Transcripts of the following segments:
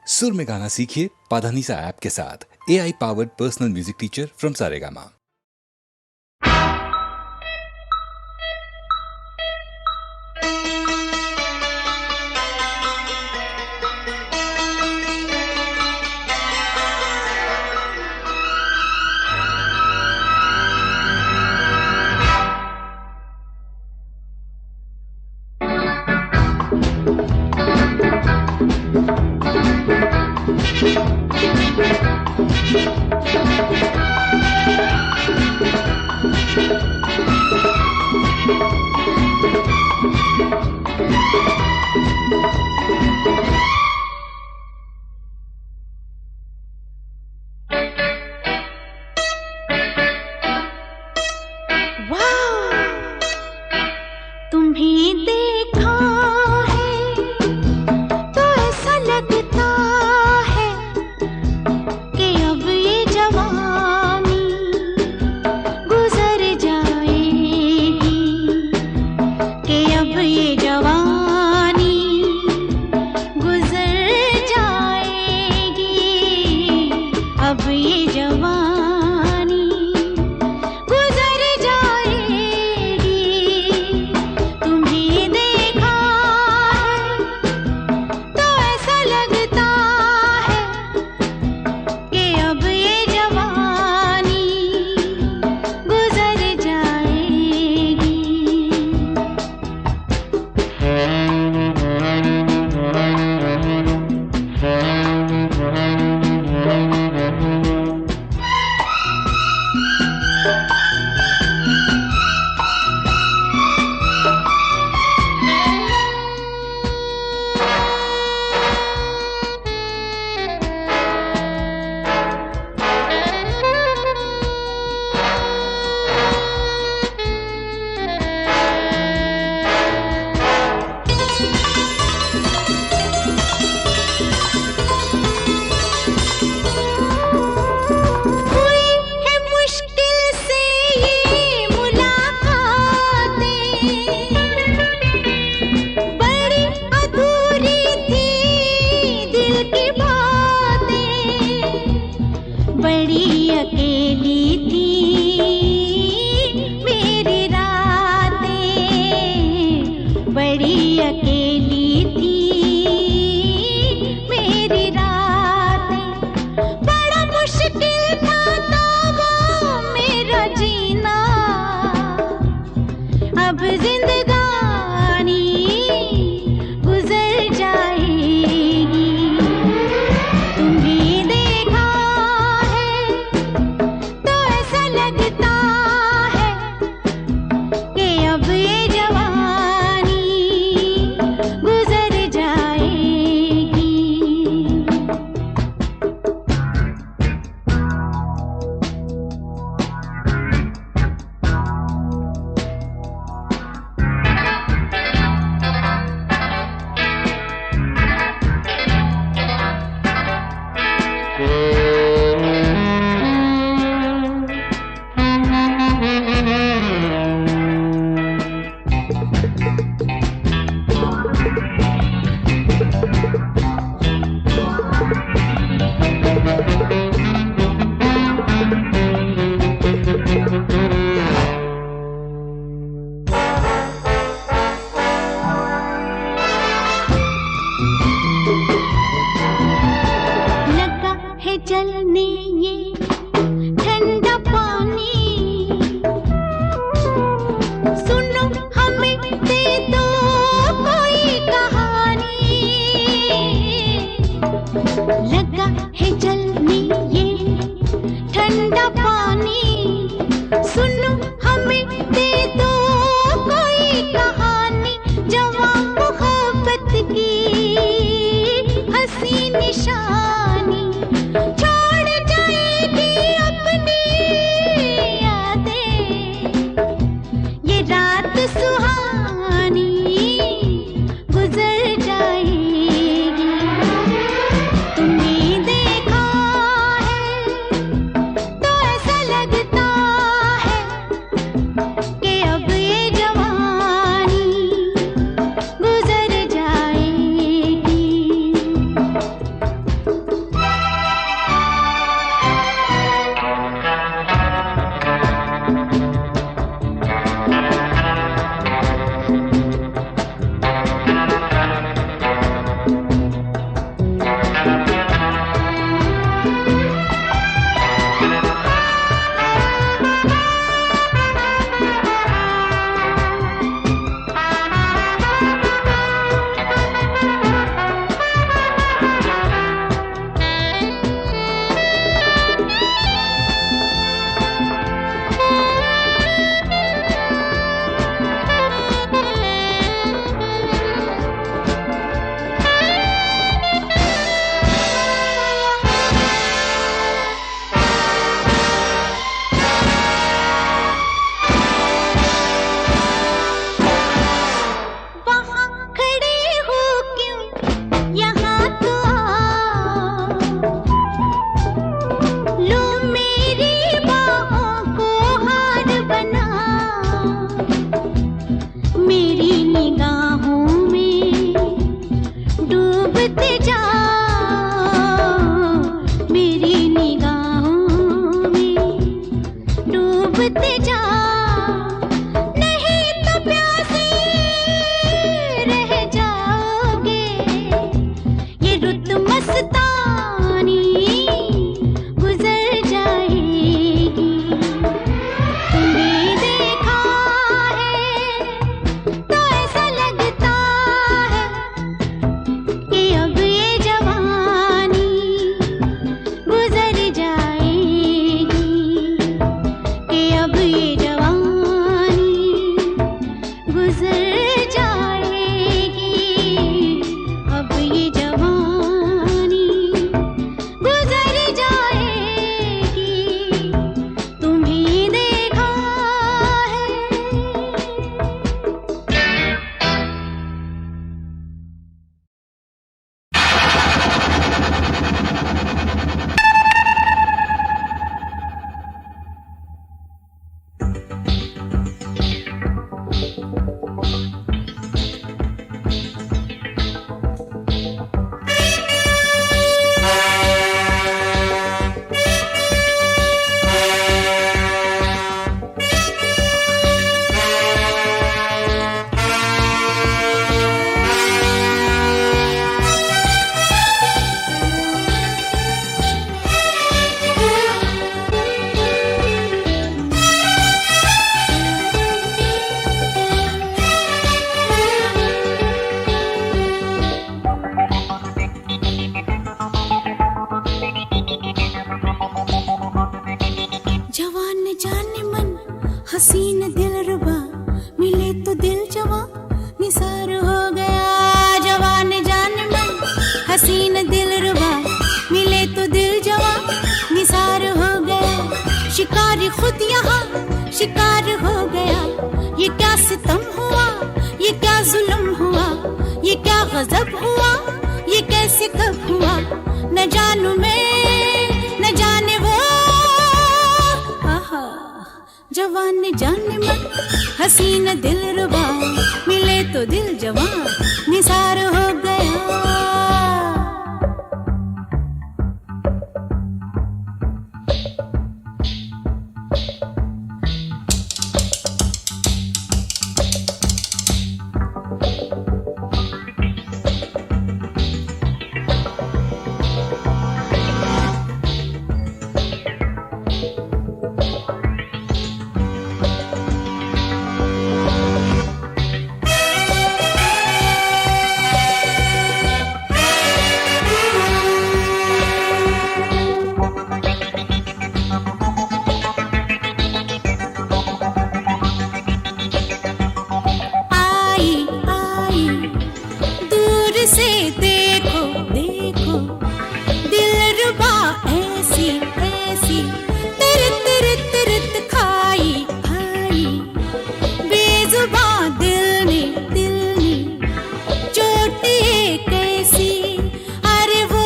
सुर में गाना सीखिए पाधानीसा ऐप के साथ। AI powered personal music teacher from Saregama. तुम्हें देखा है तो ऐसा लगता है कि अब ये जवानी गुजर जाएगी, कि अब ये जवानी गुजर जाएगी, अब ये जवानी गुजर जाएगी। तुम्हें देखा है तो ऐसा लगता है कि अब ये जवानी गुजर जाएगी। बड़ी अकेली थी मेरी रातें, बड़ी अकेली थी मेरी रातें। बड़ा मुश्किल था तो मेरा जीना, अब जिंदगानी गुजर जाएगी। तुम्हें देखा है तो ऐसा लगता है कि अब ये जवानी गुजर जाएगी। लगा है जलने ये ठंडा पानी, सुनो हमें दे दो कोई कहानी। लगा है जलने ये ठंडा पानी, सुनो हमें दे दो कोई कहानी। जवां मोहब्बत की हंसी निशानी, छोड़ जाएगी अपनी यादें ये रात सुहानी गुजर जाएगी। तुम्हें देखा है तो ऐसा लगता है कि अब ये जवानी गुजर जाएगी। मस्तानी गुजर जाएगी। तुम्हें देखा है तो ऐसा लगता है कि अब ये जवानी गुजर जाएगी, कि अब ये जवानी गुजर जाएगी, अब ये जवानी गुजर जाएगी। तुम्हें देखा है। जवान जाने मन हसीन दिलरुबा मिले तो दिल जवां निसार हो गया। जवान जाने मन हसीन दिलरुबा मिले तो दिल जवां निसार हो गया। शिकारी खुद यहाँ शिकार हो गया। ये क्या सितम हुआ, ये क्या जुल्म हुआ, ये क्या गजब हुआ, ये कैसे कब हुआ, न जानू मैं न जाने वो। जवान जाने मन हसीन दिलरुबा मिले तो दिल जवां निसार हो गया। से देखो देखो दिलरुबा ऐसी ऐसी तिरत तिरत तिरत खाई खाई बेजुबां दिल में चोट ये कैसी। अरे वो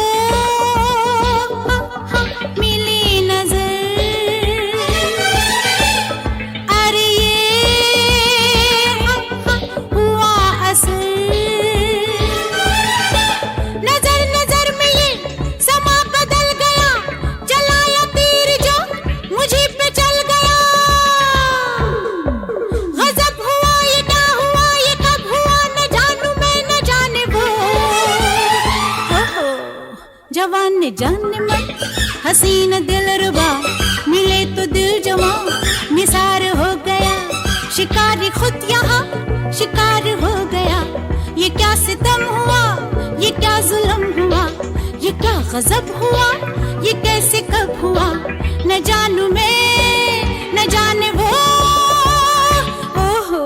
मिली नजर, अरे ये हुआ असर। जवान जाने मन हसीन दिलरुबा मिले तो दिल जवां निसार हो गया। शिकारी खुद यहाँ शिकार हो गया। ये क्या सितम हुआ, ये क्या जुल्म हुआ, ये क्या गजब हुआ, ये कैसे कब हुआ, न जानू मैं न जाने वो। ओहो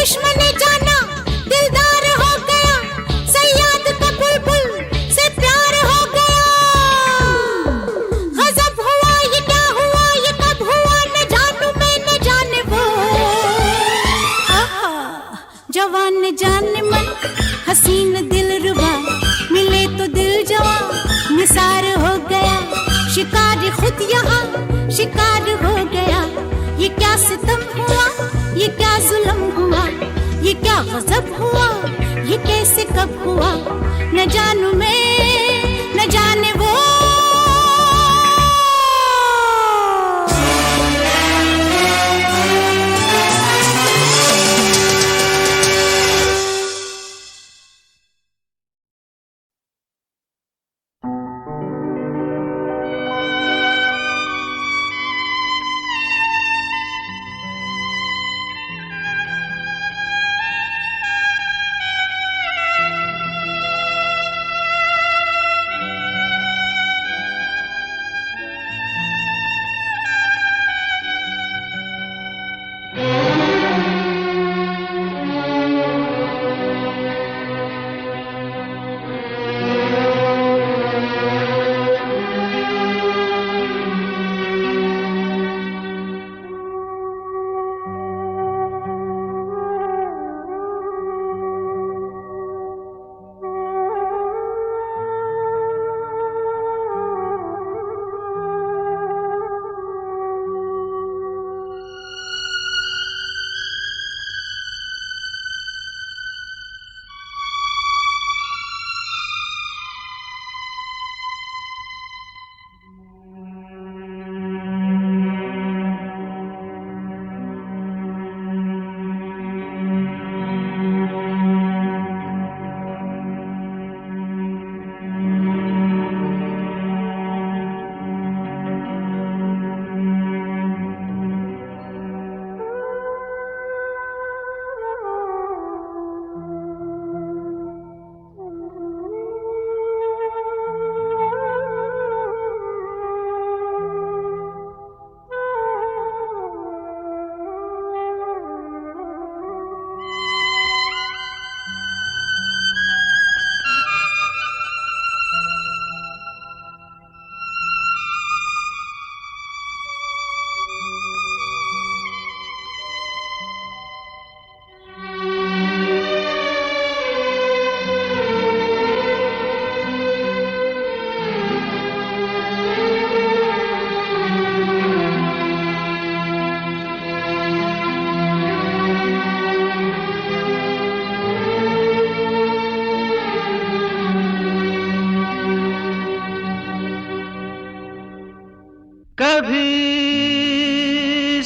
दुश्मन जाना दिलदार हो गया, सयाद का बुलबुल से प्यार हो गया। गजब हुआ ये क्या हुआ, ये कब हुआ, न जानू मैं न जाने वो। जवान न जाने मन, हसीन दिलरुबा, मिले तो दिल जवां निसार हो गया। शिकार खुद यहाँ शिकार हो गया। ये क्या सितम हुआ, ये क्या जुल्म हुआ, ये क्या गजब हुआ, ये कैसे कब हुआ, न जानू मैं न जाने वो।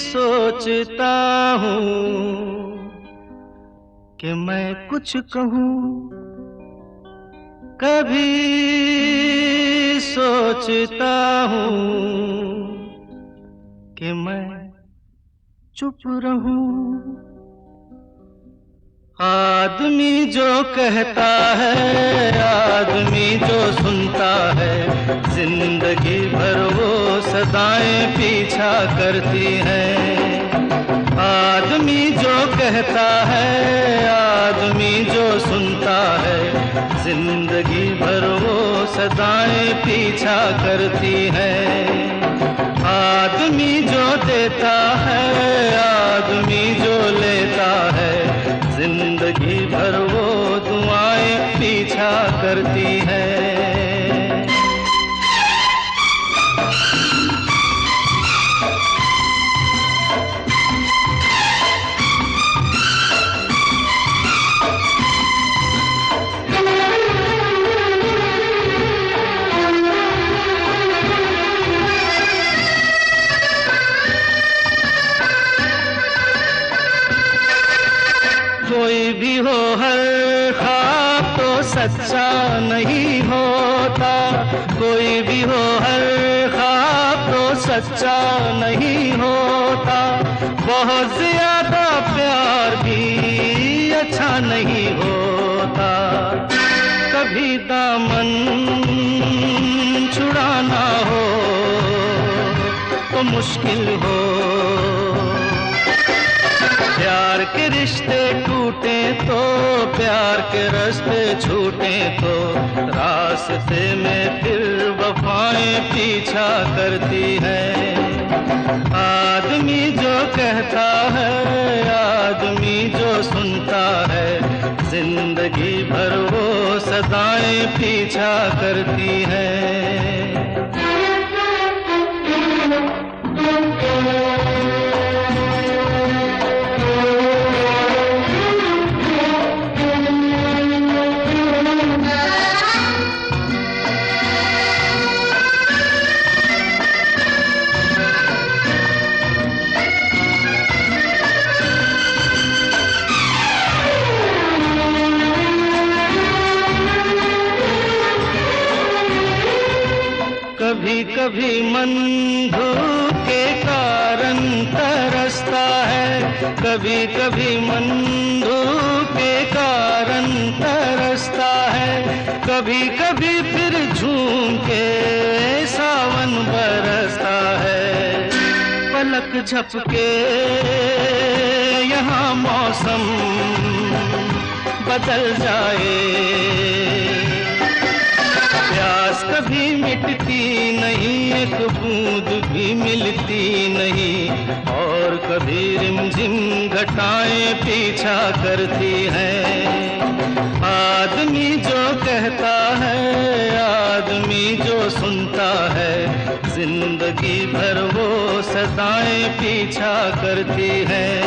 सोचता हूँ कि मैं कुछ कहूँ, कभी सोचता हूँ कि मैं चुप रहूं। आदमी जो कहता है, आदमी जो सुनता है, जिंदगी भर वो सदाएं पीछा करती हैं। आदमी जो कहता है, आदमी जो सुनता है, जिंदगी भर वो सदाएं पीछा करती हैं। आदमी जो देता है, आदमी जो लेता है, जिंदगी भर वो दुआएं पीछा करती हैं। कोई भी हो हर ख्वाब तो सच्चा नहीं होता, कोई भी हो हर ख्वाब तो सच्चा नहीं होता। बहुत ज्यादा प्यार भी अच्छा नहीं होता। कभी दामन छुड़ाना हो तो मुश्किल हो। प्यार के रिश्ते टूटे तो प्यार के रास्ते छूटे तो रास्ते में फिर वफाएं पीछा करती हैं। आदमी जो कहता है, आदमी जो सुनता है, जिंदगी भर वो सदाएं पीछा करती हैं। कभी कभी मन धूप के कारण तरसता है, कभी कभी मन धूप के कारण तरसता है, कभी कभी फिर झूम के सावन बरसता है। पलक झपके यहाँ मौसम बदल जाए, प्यास कभी मिटती नहीं, एक बूंद भी मिलती नहीं, और कभी रिमझिम घटाएं पीछा करती हैं। आदमी जो कहता है, आदमी जो सुनता है, जिंदगी भर वो सदाएं पीछा करती हैं।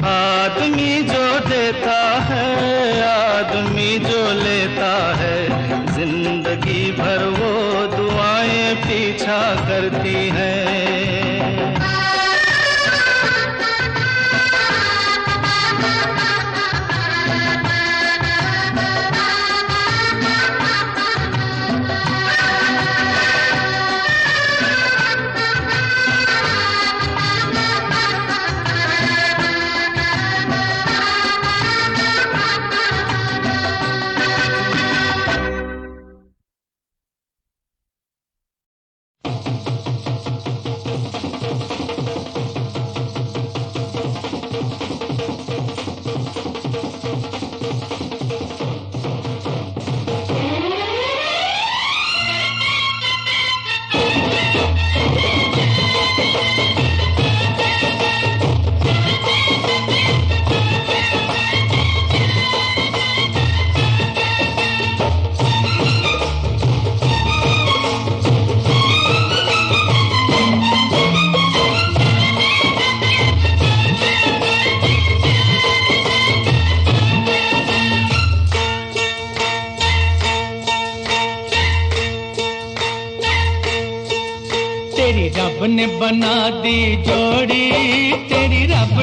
आदमी जो देता है, आदमी जो लेता है, जिंदगी भर वो दुआएं पीछा करती हैं। तेरी रब ने बना दी जोड़ी, तेरी रब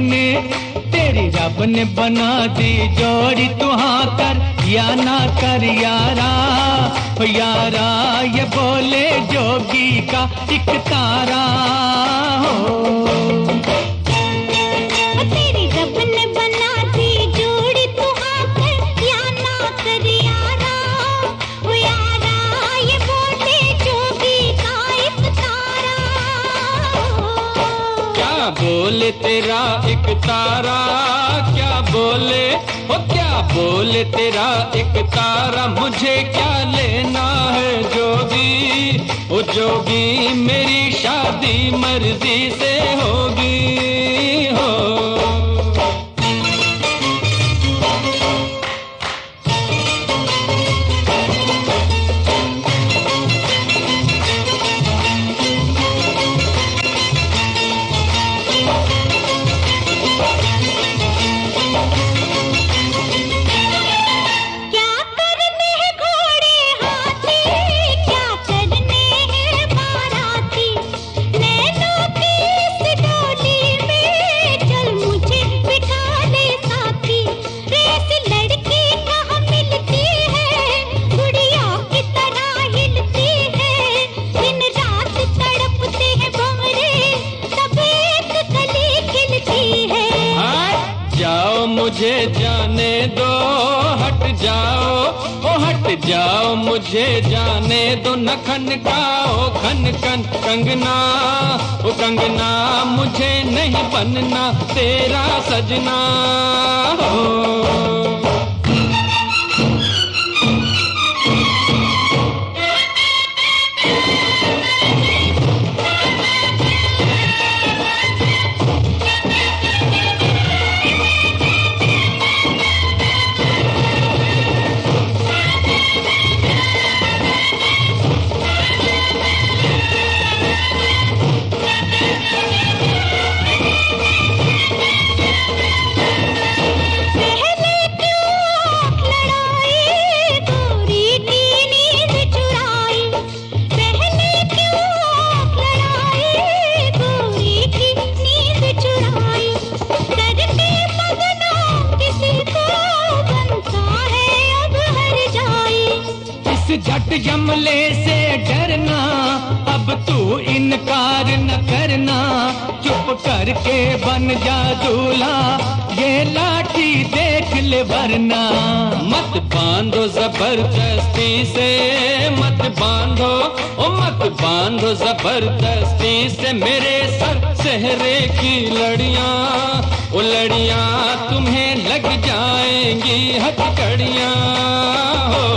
ने बना दी जोड़ी। तू हाँ कर या ना कर यारा, हो यारा ये बोले जोगी का एक तारा हो। तेरी रब ने बना दी जोड़ी, तू हाँ कर या ना कर यारा, ओ यारा ये बोले जोगी का एक तारा। क्या बोले तेरा एक तारा, क्या बोले हो, क्या बोले तेरा एक तारा। मुझे क्या लेना है जोगी, ओ जोगी मेरी शादी मर्जी से होगी हो। क्या करने हैं बाराती, नैनों की इस डोली में मुझे जाने दो, हट जाओ ओ हट जाओ, मुझे जाने दो, न खनकाओ खन खन कंगना, ओ कंगना मुझे नहीं बनना तेरा सजना हो। झट जमले से डरना, अब तू इनकार न करना, चुप करके बन जा दूल्हा, ये लाठी देख ले वरना। मत बांधो जबरदस्ती से, मत बांधो ओ मत बांधो जबरदस्ती से मेरे सर सेहरे की लड़ियां, ओ लड़ियां तुम्हें लग जाएंगी हथकड़ियां हो।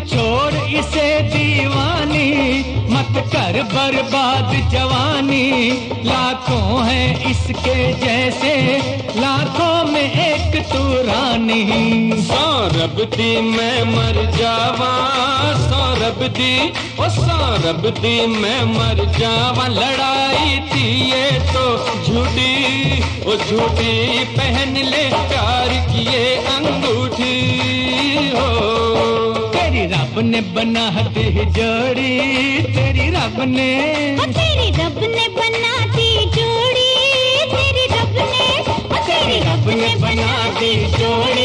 छोड़ इसे दीवानी, मत कर बर्बाद जवानी, लाखों हैं इसके जैसे, लाखों में एक तू रानी। सौरभ दी मैं मर जावा, सौरभ दी ओ सौरभ दी मैं मर जावा, लड़ाई थी ये तो झूठी ओ झूठी, पहन ले प्यार की ये अंगूठी हो। तेरी रब ने बना दी जोड़ी, तेरी रब ने बना दी जोड़ी, तेरी रब ने बना दी जोड़ी।